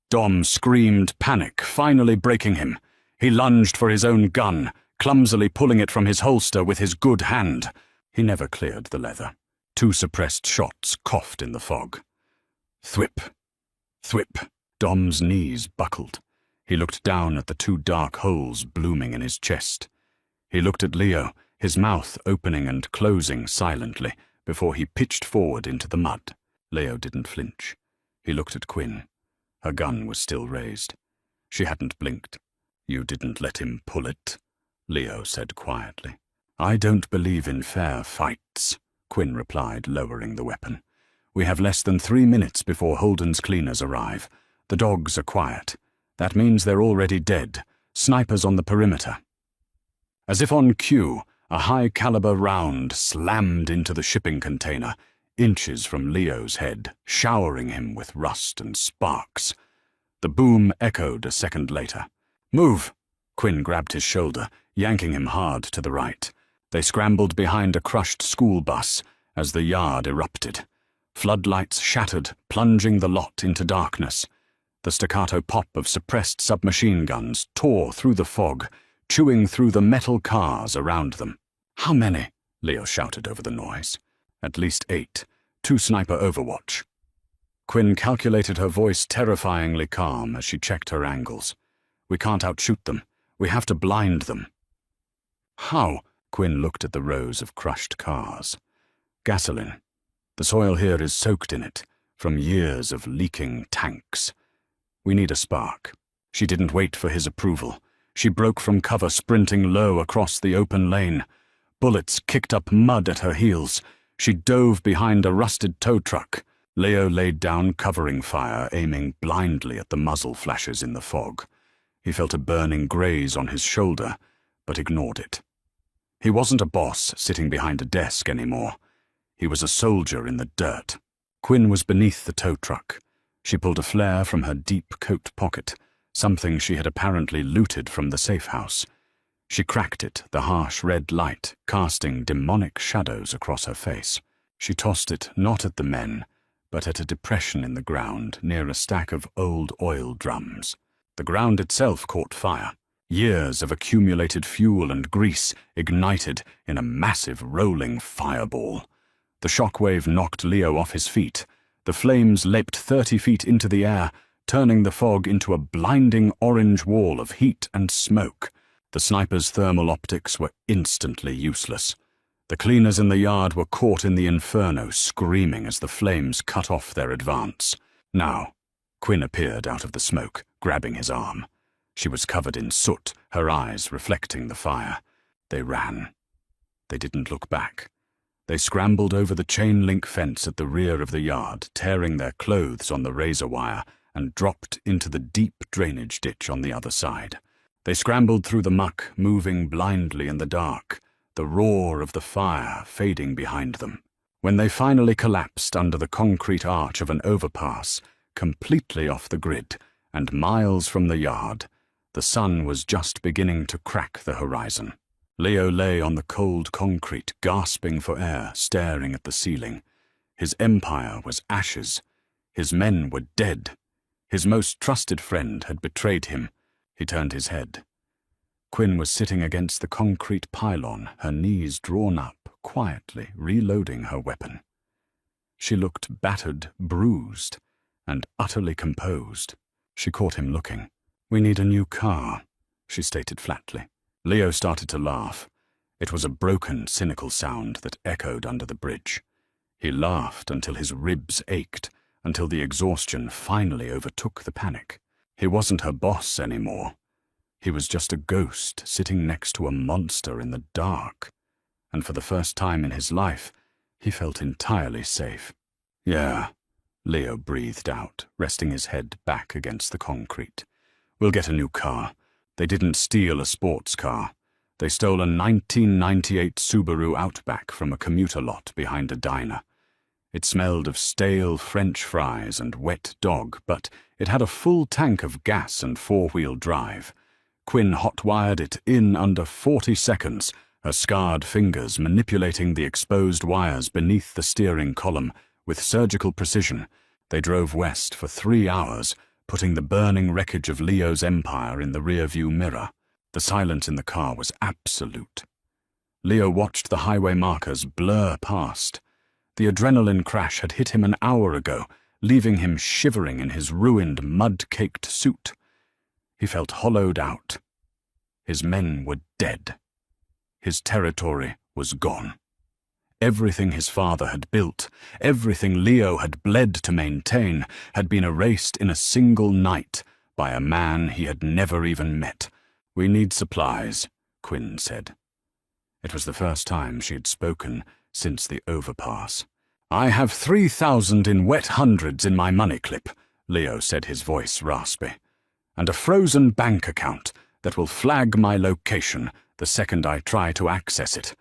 Dom screamed panic, finally breaking him. He lunged for his own gun, clumsily pulling it from his holster with his good hand. He never cleared the leather. 2 suppressed shots coughed in the fog. Thwip. Thwip. Dom's knees buckled. He looked down at the 2 dark holes blooming in his chest. He looked at Leo, his mouth opening and closing silently, before he pitched forward into the mud. Leo didn't flinch. He looked at Quinn. Her gun was still raised. She hadn't blinked. "You didn't let him pull it," Leo said quietly. "I don't believe in fair fights," Quinn replied, lowering the weapon. "We have less than 3 minutes before Holden's cleaners arrive. The dogs are quiet. That means they're already dead. Snipers on the perimeter." As if on cue, a high-caliber round slammed into the shipping container, inches from Leo's head, showering him with rust and sparks. The boom echoed a second later. "Move!" Quinn grabbed his shoulder, yanking him hard to the right. They scrambled behind a crushed school bus as the yard erupted. Floodlights shattered, plunging the lot into darkness. The staccato pop of suppressed submachine guns tore through the fog, chewing through the metal cars around them. "How many?" Leo shouted over the noise. "At least 8. 2 sniper overwatch." Quinn calculated her voice terrifyingly calm as she checked her angles. "We can't outshoot them. We have to blind them." "How?" Quinn looked at the rows of crushed cars. "Gasoline. The soil here is soaked in it, from years of leaking tanks. We need a spark." She didn't wait for his approval. She broke from cover, sprinting low across the open lane. Bullets kicked up mud at her heels. She dove behind a rusted tow truck. Leo laid down covering fire, aiming blindly at the muzzle flashes in the fog. He felt a burning graze on his shoulder, but ignored it. He wasn't a boss sitting behind a desk anymore. He was a soldier in the dirt. Quinn was beneath the tow truck. She pulled a flare from her deep coat pocket, something she had apparently looted from the safe house. She cracked it, the harsh red light casting demonic shadows across her face. She tossed it not at the men, but at a depression in the ground near a stack of old oil drums. The ground itself caught fire. Years of accumulated fuel and grease ignited in a massive rolling fireball. The shockwave knocked Leo off his feet. The flames leapt 30 feet into the air, turning the fog into a blinding orange wall of heat and smoke. The sniper's thermal optics were instantly useless. The cleaners in the yard were caught in the inferno, screaming as the flames cut off their advance. Now, Quinn appeared out of the smoke, grabbing his arm. She was covered in soot, her eyes reflecting the fire. They ran. They didn't look back. They scrambled over the chain-link fence at the rear of the yard, tearing their clothes on the razor wire, and dropped into the deep drainage ditch on the other side. They scrambled through the muck, moving blindly in the dark, the roar of the fire fading behind them. When they finally collapsed under the concrete arch of an overpass, completely off the grid, and miles from the yard, the sun was just beginning to crack the horizon. Leo lay on the cold concrete, gasping for air, staring at the ceiling. His empire was ashes. His men were dead. His most trusted friend had betrayed him. He turned his head. Quinn was sitting against the concrete pylon, her knees drawn up, quietly reloading her weapon. She looked battered, bruised, and utterly composed. She caught him looking. "We need a new car," she stated flatly. Leo started to laugh. It was a broken, cynical sound that echoed under the bridge. He laughed until his ribs ached, until the exhaustion finally overtook the panic. He wasn't her boss anymore. He was just a ghost sitting next to a monster in the dark. And for the first time in his life, he felt entirely safe. "Yeah," Leo breathed out, resting his head back against the concrete. "We'll get a new car. They didn't steal a sports car. They stole a 1998 Subaru Outback from a commuter lot behind a diner. It smelled of stale French fries and wet dog, but it had a full tank of gas and four-wheel drive. Quinn hot-wired it in under 40 seconds, her scarred fingers manipulating the exposed wires beneath the steering column With surgical precision, they drove west for 3 hours, putting the burning wreckage of Leo's empire in the rearview mirror. The silence in the car was absolute. Leo watched the highway markers blur past. The adrenaline crash had hit him an hour ago, leaving him shivering in his ruined, mud-caked suit. He felt hollowed out. His men were dead. His territory was gone. Everything his father had built, everything Leo had bled to maintain, had been erased in a single night by a man he had never even met. "We need supplies," Quinn said. It was the first time she had spoken since the overpass. "I have 3,000 in wet hundreds in my money clip," Leo said, his voice raspy, "and a frozen bank account that will flag my location the second I try to access it.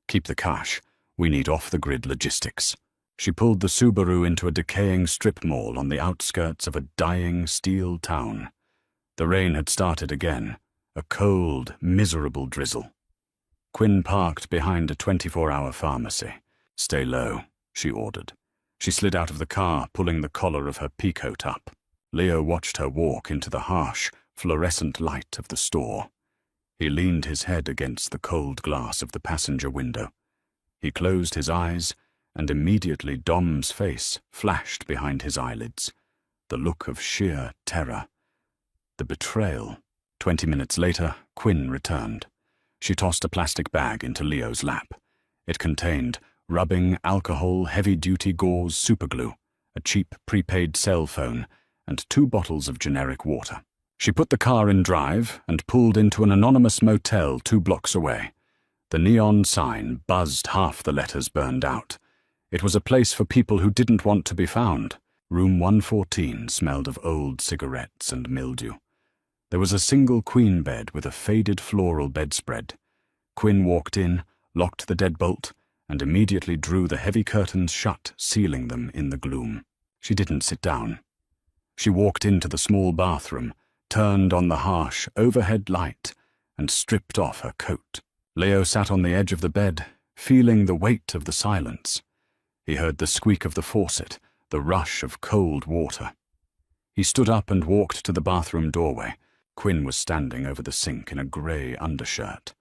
Keep the cash. We need off-the-grid logistics." She pulled the Subaru into a decaying strip mall on the outskirts of a dying steel town. The rain had started again, a cold, miserable drizzle. Quinn parked behind a 24-hour pharmacy. "Stay low," she ordered. She slid out of the car, pulling the collar of her peacoat up. Leo watched her walk into the harsh, fluorescent light of the store. He leaned his head against the cold glass of the passenger window. He closed his eyes, and immediately Dom's face flashed behind his eyelids. The look of sheer terror. The betrayal. 20 minutes later, Quinn returned. She tossed a plastic bag into Leo's lap. It contained rubbing, alcohol, heavy-duty gauze superglue, a cheap prepaid cell phone, and 2 bottles of generic water. She put the car in drive and pulled into an anonymous motel 2 blocks away. The neon sign buzzed, half the letters burned out. It was a place for people who didn't want to be found. Room 114 smelled of old cigarettes and mildew. There was a single queen bed with a faded floral bedspread. Quinn walked in, locked the deadbolt, and immediately drew the heavy curtains shut, sealing them in the gloom. She didn't sit down. She walked into the small bathroom, turned on the harsh overhead light, and stripped off her coat. Leo sat on the edge of the bed, feeling the weight of the silence. He heard the squeak of the faucet, the rush of cold water. He stood up and walked to the bathroom doorway. Quinn was standing over the sink in a grey undershirt.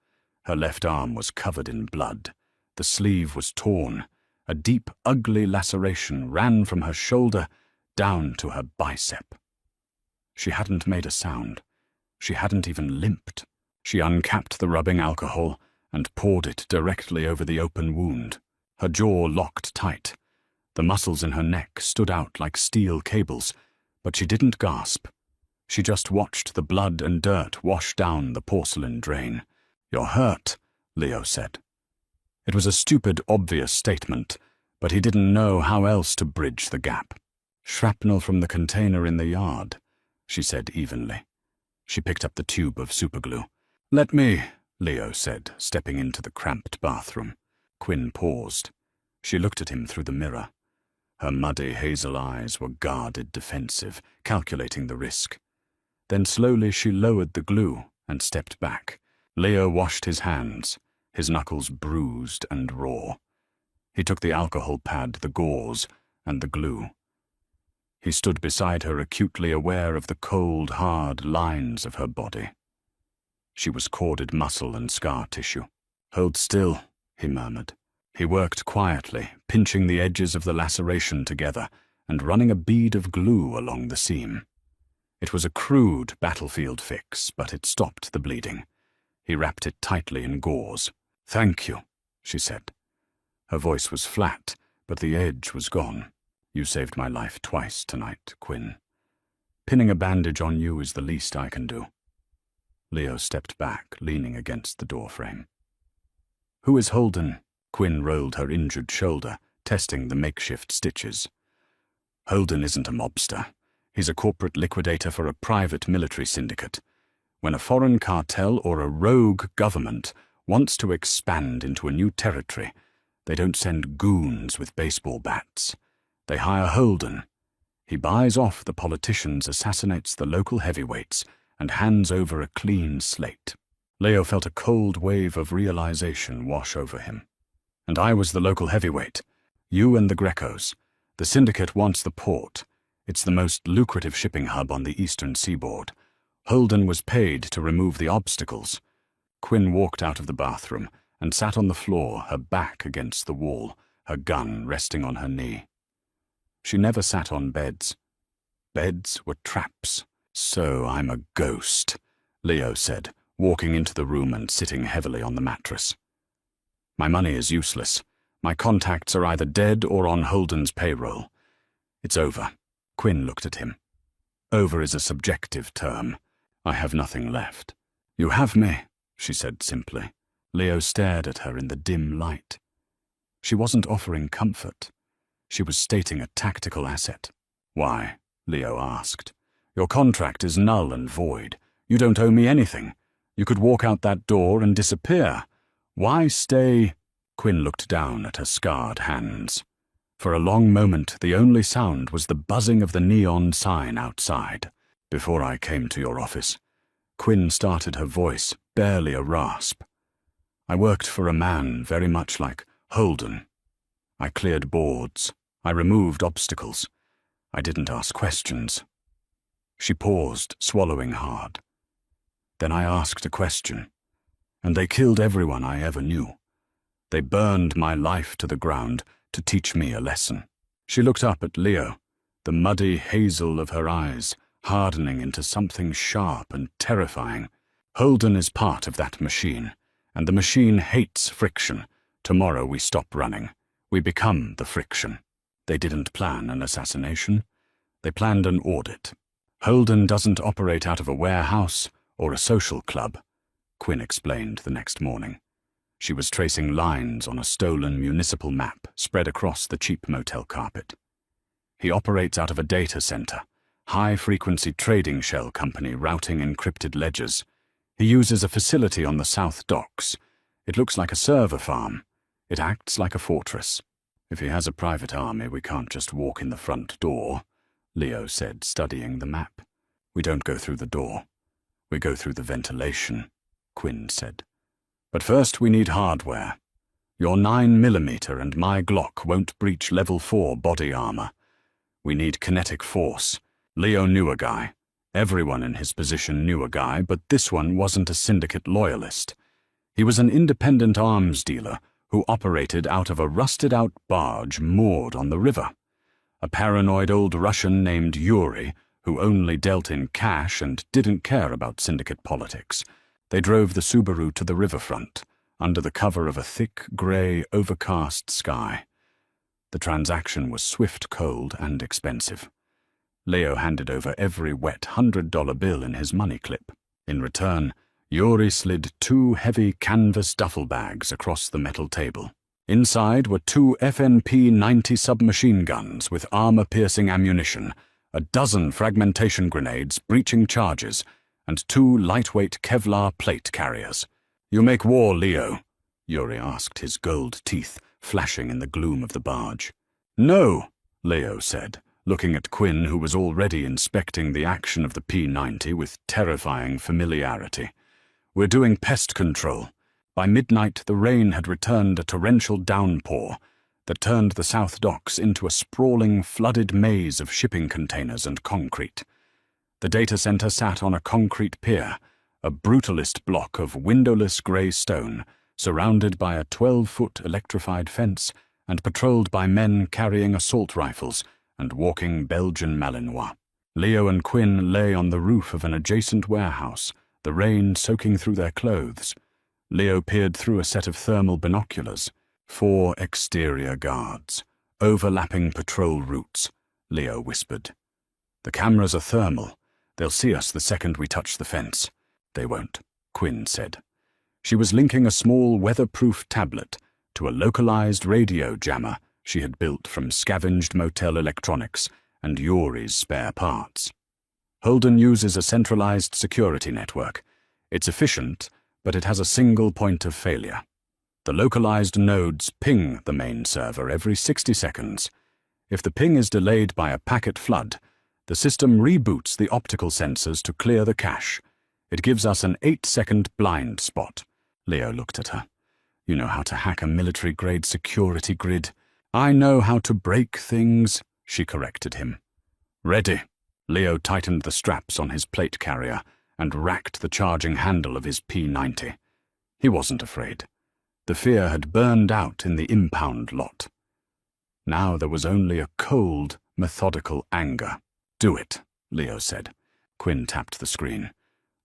Her left arm was covered in blood. The sleeve was torn. A deep, ugly laceration ran from her shoulder down to her bicep. She hadn't made a sound. She hadn't even limped. She uncapped the rubbing alcohol and poured it directly over the open wound. Her jaw locked tight. The muscles in her neck stood out like steel cables, but she didn't gasp. She just watched the blood and dirt wash down the porcelain drain. "You're hurt," Leo said. It was a stupid, obvious statement, but he didn't know how else to bridge the gap. "Shrapnel from the container in the yard," she said evenly. She picked up the tube of superglue. "Let me," Leo said, stepping into the cramped bathroom. Quinn paused. She looked at him through the mirror. Her muddy hazel eyes were guarded, defensive, calculating the risk. Then slowly she lowered the glue and stepped back. Leo washed his hands, his knuckles bruised and raw. He took the alcohol pad, the gauze, and the glue. He stood beside her, acutely aware of the cold, hard lines of her body. She was corded muscle and scar tissue. "Hold still," he murmured. He worked quietly, pinching the edges of the laceration together and running a bead of glue along the seam. It was a crude battlefield fix, but it stopped the bleeding. He wrapped it tightly in gauze. "Thank you," she said. Her voice was flat, but the edge was gone. "You saved my life twice tonight, Quinn. Pinning a bandage on you is the least I can do." Leo stepped back, leaning against the doorframe. "Who is Holden?" Quinn rolled her injured shoulder, testing the makeshift stitches. "Holden isn't a mobster. He's a corporate liquidator for a private military syndicate. When a foreign cartel or a rogue government wants to expand into a new territory, they don't send goons with baseball bats. They hire Holden. He buys off the politicians, assassinates the local heavyweights, and hands over a clean slate." Leo felt a cold wave of realization wash over him. "And I was the local heavyweight. You and the Grecos. The syndicate wants the port. It's the most lucrative shipping hub on the eastern seaboard. Holden was paid to remove the obstacles. Quinn walked out of the bathroom and sat on the floor, her back against the wall, her gun resting on her knee. She never sat on beds. Beds were traps. "So I'm a ghost," Leo said, walking into the room and sitting heavily on the mattress. "My money is useless. My contacts are either dead or on Holden's payroll. It's over." Quinn looked at him. "Over is a subjective term. I have nothing left." "You have me," she said simply. Leo stared at her in the dim light. She wasn't offering comfort. She was stating a tactical asset. "Why?" Leo asked. "Your contract is null and void. You don't owe me anything. You could walk out that door and disappear. Why stay?" Quinn looked down at her scarred hands. For a long moment, the only sound was the buzzing of the neon sign outside. "Before I came to your office," Quinn started, her voice barely a rasp, "I worked for a man very much like Holden. I cleared boards. I removed obstacles. I didn't ask questions." She paused, swallowing hard. "Then I asked a question, and they killed everyone I ever knew. They burned my life to the ground to teach me a lesson." She looked up at Leo, the muddy hazel of her eyes hardening into something sharp and terrifying. "Holden is part of that machine, and the machine hates friction. Tomorrow we stop running. We become the friction. They didn't plan an assassination. They planned an audit. Holden doesn't operate out of a warehouse or a social club," Quinn explained the next morning. She was tracing lines on a stolen municipal map spread across the cheap motel carpet. "He operates out of a data center, high-frequency trading shell company routing encrypted ledgers. He uses a facility on the South Docks. It looks like a server farm. It acts like a fortress. If he has a private army, we can't just walk in the front door," Leo said, studying the map. "We don't go through the door. We go through the ventilation," Quinn said. "But first we need hardware. Your 9mm and my Glock won't breach level 4 body armor. We need kinetic force." Leo knew a guy. Everyone in his position knew a guy, but this one wasn't a syndicate loyalist. He was an independent arms dealer who operated out of a rusted-out barge moored on the river. A paranoid old Russian named Yuri, who only dealt in cash and didn't care about syndicate politics. They drove the Subaru to the riverfront, under the cover of a thick, grey, overcast sky. The transaction was swift, cold, and expensive. Leo handed over every wet $100 bill in his money clip. In return, Yuri slid 2 heavy canvas duffel bags across the metal table. Inside were 2 FNP-90 submachine guns with armor-piercing ammunition, a dozen fragmentation grenades, breaching charges, and 2 lightweight Kevlar plate carriers. "You make war, Leo?" Yuri asked, his gold teeth flashing in the gloom of the barge. "No," Leo said, looking at Quinn, who was already inspecting the action of the P-90 with terrifying familiarity. "We're doing pest control." By midnight, the rain had returned, a torrential downpour that turned the South Docks into a sprawling, flooded maze of shipping containers and concrete. The data center sat on a concrete pier, a brutalist block of windowless grey stone, surrounded by a 12-foot electrified fence and patrolled by men carrying assault rifles and walking Belgian Malinois. Leo and Quinn lay on the roof of an adjacent warehouse, the rain soaking through their clothes. Leo peered through a set of thermal binoculars. 4 exterior guards, overlapping patrol routes, Leo whispered. "The cameras are thermal. They'll see us the second we touch the fence." "They won't," Quinn said. She was linking a small weatherproof tablet to a localized radio jammer she had built from scavenged motel electronics and Yuri's spare parts. "Holden uses a centralized security network. It's efficient, but it has a single point of failure. The localized nodes ping the main server every 60 seconds. If the ping is delayed by a packet flood, the system reboots the optical sensors to clear the cache. It gives us an 8-second blind spot." Leo looked at her. "You know how to hack a military-grade security grid. "I know how to break things," she corrected him. "Ready." Leo tightened the straps on his plate carrier and racked the charging handle of his P90. He wasn't afraid. The fear had burned out in the impound lot. Now there was only a cold, methodical anger. "Do it," Leo said. Quinn tapped the screen.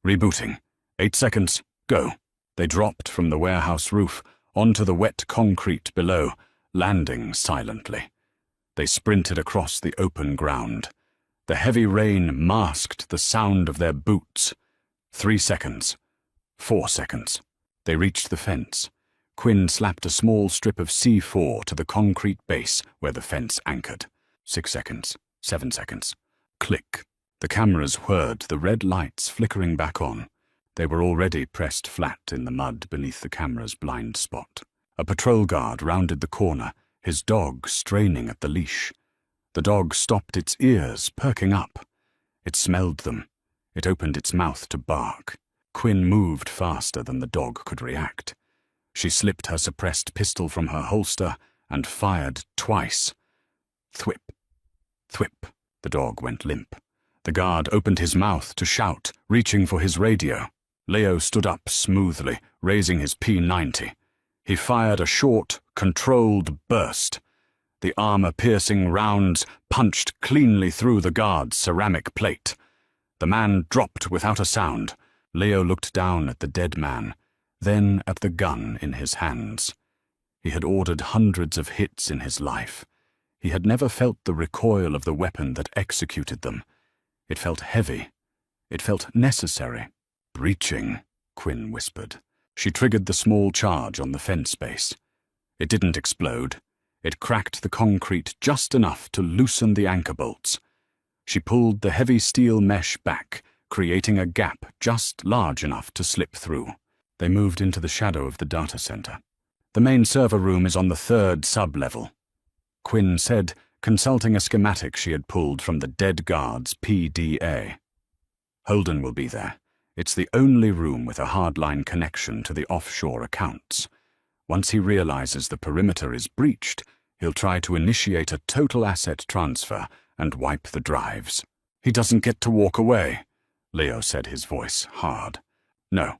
"Rebooting. 8 seconds. Go." They dropped from the warehouse roof onto the wet concrete below, landing silently. They sprinted across the open ground. The heavy rain masked the sound of their boots. 3 seconds. 4 seconds. They reached the fence. Quinn slapped a small strip of C4 to the concrete base where the fence anchored. 6 seconds. 7 seconds. Click. The cameras whirred, the red lights flickering back on. They were already pressed flat in the mud beneath the camera's blind spot. A patrol guard rounded the corner, his dog straining at the leash. The dog stopped its ears, perking up. It smelled them. It opened its mouth to bark. Quinn moved faster than the dog could react. She slipped her suppressed pistol from her holster and fired twice. Thwip. Thwip. The dog went limp. The guard opened his mouth to shout, reaching for his radio. Leo stood up smoothly, raising his P90. He fired a short, controlled burst. The armor-piercing rounds punched cleanly through the guard's ceramic plate. The man dropped without a sound. Leo looked down at the dead man, then at the gun in his hands. He had ordered hundreds of hits in his life. He had never felt the recoil of the weapon that executed them. It felt heavy. It felt necessary. "Breaching," Quinn whispered. She triggered the small charge on the fence base. It didn't explode. It cracked the concrete just enough to loosen the anchor bolts. She pulled the heavy steel mesh back, creating a gap just large enough to slip through. They moved into the shadow of the data center. "The main server room is on the 3rd sub-level," Quinn said, consulting a schematic she had pulled from the dead guard's PDA. "Holden will be there. It's the only room with a hardline connection to the offshore accounts. Once he realizes the perimeter is breached, he'll try to initiate a total asset transfer and wipe the drives." "He doesn't get to walk away," Leo said, his voice hard. "No."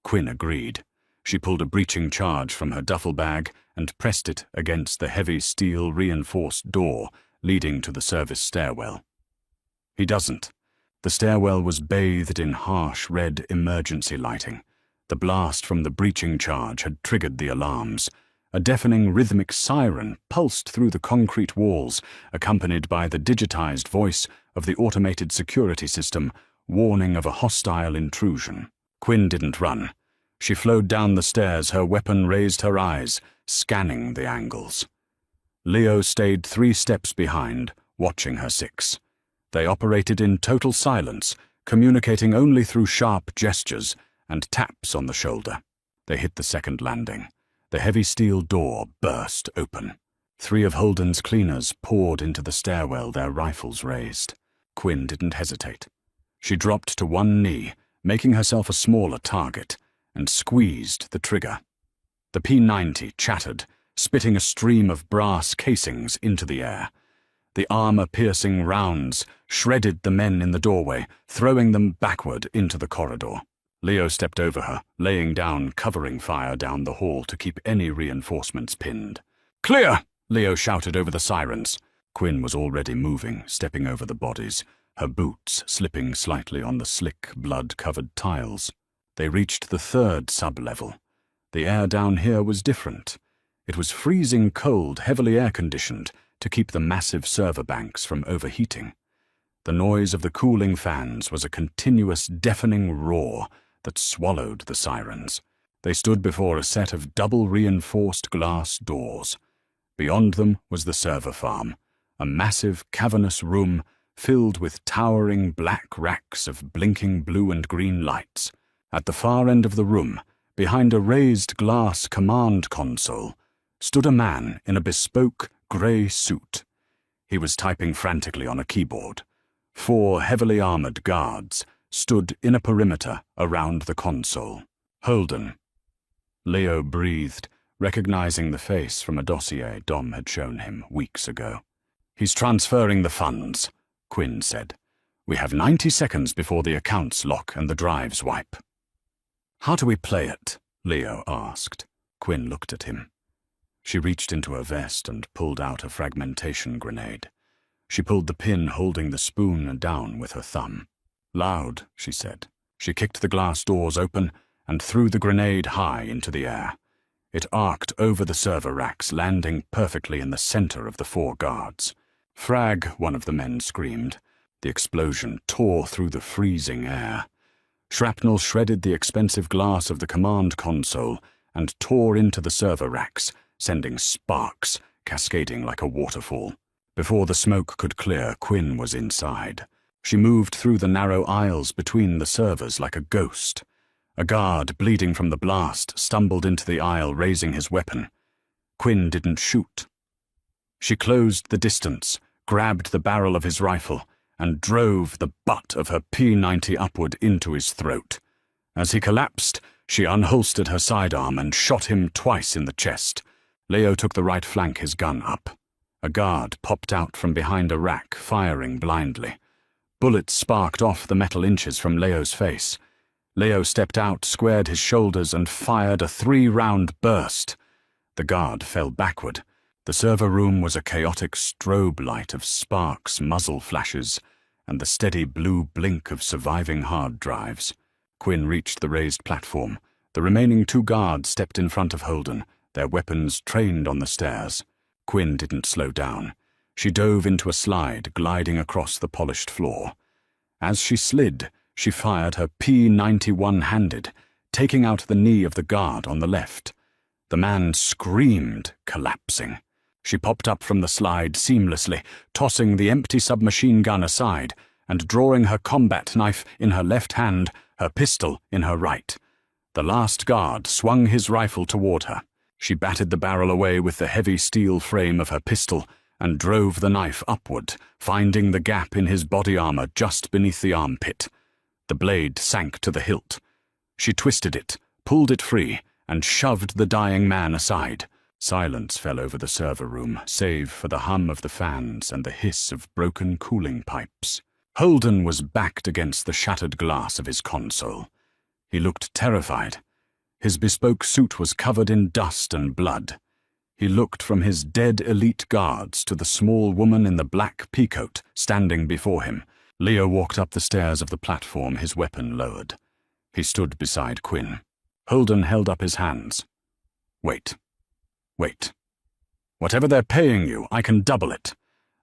Quinn agreed. She pulled a breaching charge from her duffel bag and pressed it against the heavy steel-reinforced door leading to the service stairwell. "He doesn't." The stairwell was bathed in harsh red emergency lighting. The blast from the breaching charge had triggered the alarms. A deafening rhythmic siren pulsed through the concrete walls, accompanied by the digitized voice of the automated security system, warning of a hostile intrusion. Quinn didn't run. She flowed down the stairs, her weapon raised her eyes, scanning the angles. Leo stayed 3 steps behind, watching her 6. They operated in total silence, communicating only through sharp gestures and taps on the shoulder. They hit the second landing. The heavy steel door burst open. 3 of Holden's cleaners poured into the stairwell, their rifles raised. Quinn didn't hesitate. She dropped to one knee, making herself a smaller target, and squeezed the trigger. The P90 chattered, spitting a stream of brass casings into the air. The armor-piercing rounds shredded the men in the doorway, throwing them backward into the corridor. Leo stepped over her, laying down covering fire down the hall to keep any reinforcements pinned. "Clear!" Leo shouted over the sirens. Quinn was already moving, stepping over the bodies, her boots slipping slightly on the slick, blood-covered tiles. They reached the 3rd sub-level. The air down here was different. It was freezing cold, heavily air-conditioned, to keep the massive server banks from overheating. The noise of the cooling fans was a continuous, deafening roar that swallowed the sirens. They stood before a set of double-reinforced glass doors. Beyond them was the server farm, a massive, cavernous room filled with towering black racks of blinking blue and green lights. At the far end of the room, behind a raised glass command console, stood a man in a bespoke grey suit. He was typing frantically on a keyboard. 4 heavily armored guards stood in a perimeter around the console. "Holden." Leo breathed, recognizing the face from a dossier Dom had shown him weeks ago. "He's transferring the funds," Quinn said. "We have 90 seconds before the accounts lock and the drives wipe." "How do we play it?" Leo asked. Quinn looked at him. She reached into her vest and pulled out a fragmentation grenade. She pulled the pin holding the spoon down with her thumb. "Loud," she said. She kicked the glass doors open and threw the grenade high into the air. It arced over the server racks, landing perfectly in the center of the 4 guards. "Frag," one of the men screamed. The explosion tore through the freezing air. Shrapnel shredded the expensive glass of the command console and tore into the server racks, sending sparks cascading like a waterfall. Before the smoke could clear, Quinn was inside. She moved through the narrow aisles between the servers like a ghost. A guard, bleeding from the blast, stumbled into the aisle, raising his weapon. Quinn didn't shoot. She closed the distance, grabbed the barrel of his rifle, and drove the butt of her P90 upward into his throat. As he collapsed, she unholstered her sidearm and shot him twice in the chest. Leo took the right flank, his gun up. A guard popped out from behind a rack, firing blindly. Bullets sparked off the metal inches from Leo's face. Leo stepped out, squared his shoulders, and fired a 3-round burst. The guard fell backward. The server room was a chaotic strobe light of sparks, muzzle flashes, and the steady blue blink of surviving hard drives. Quinn reached the raised platform. The remaining 2 guards stepped in front of Holden, their weapons trained on the stairs. Quinn didn't slow down. She dove into a slide, gliding across the polished floor. As she slid, she fired her P90 one-handed, taking out the knee of the guard on the left. The man screamed, collapsing. She popped up from the slide seamlessly, tossing the empty submachine gun aside and drawing her combat knife in her left hand, her pistol in her right. The last guard swung his rifle toward her. She batted the barrel away with the heavy steel frame of her pistol and drove the knife upward, finding the gap in his body armor just beneath the armpit. The blade sank to the hilt. She twisted it, pulled it free, and shoved the dying man aside. Silence fell over the server room, save for the hum of the fans and the hiss of broken cooling pipes. Holden was backed against the shattered glass of his console. He looked terrified. His bespoke suit was covered in dust and blood. He looked from his dead elite guards to the small woman in the black peacoat standing before him. Leo walked up the stairs of the platform, his weapon lowered. He stood beside Quinn. Holden held up his hands. "Wait. Wait. Whatever they're paying you, I can double it.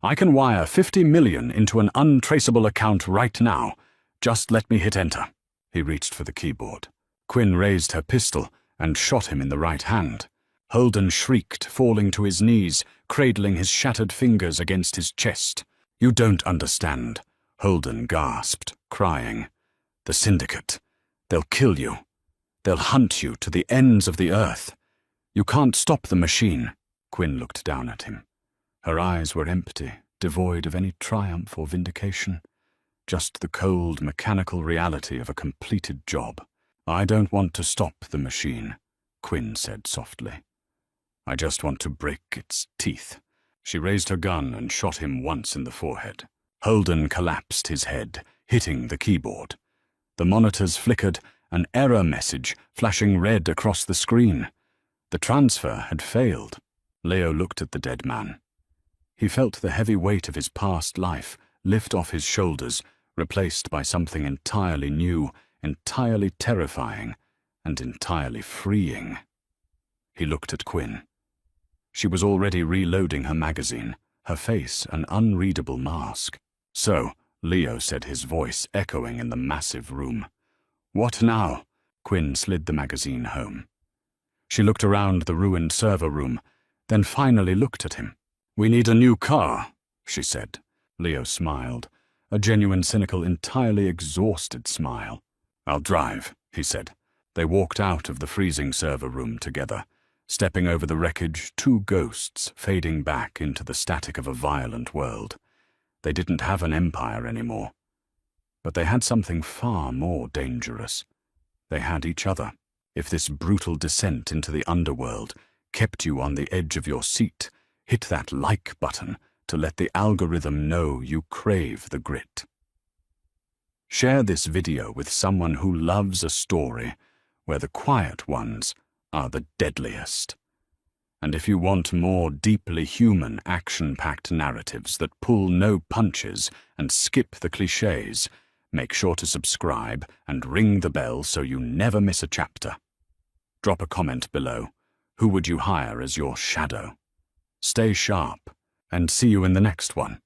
I can wire 50 million into an untraceable account right now. Just let me hit enter." He reached for the keyboard. Quinn raised her pistol and shot him in the right hand. Holden shrieked, falling to his knees, cradling his shattered fingers against his chest. "You don't understand," Holden gasped, crying. "The Syndicate. They'll kill you. They'll hunt you to the ends of the earth. You can't stop the machine." Quinn looked down at him. Her eyes were empty, devoid of any triumph or vindication. Just the cold, mechanical reality of a completed job. "I don't want to stop the machine," Quinn said softly. "I just want to break its teeth." She raised her gun and shot him once in the forehead. Holden collapsed his head, hitting the keyboard. The monitors flickered, an error message flashing red across the screen. The transfer had failed. Leo looked at the dead man. He felt the heavy weight of his past life lift off his shoulders, replaced by something entirely new, entirely terrifying, and entirely freeing. He looked at Quinn. She was already reloading her magazine, her face an unreadable mask. "So," Leo said, his voice echoing in the massive room. "What now?" Quinn slid the magazine home. She looked around the ruined server room, then finally looked at him. "We need a new car," she said. Leo smiled, a genuine, cynical, entirely exhausted smile. "I'll drive," he said. They walked out of the freezing server room together, stepping over the wreckage, 2 ghosts fading back into the static of a violent world. They didn't have an empire anymore. But they had something far more dangerous. They had each other. If this brutal descent into the underworld kept you on the edge of your seat, hit that like button to let the algorithm know you crave the grit. Share this video with someone who loves a story where the quiet ones are the deadliest. And if you want more deeply human, action-packed narratives that pull no punches and skip the cliches, make sure to subscribe and ring the bell so you never miss a chapter. Drop a comment below. Who would you hire as your shadow? Stay sharp, and see you in the next one.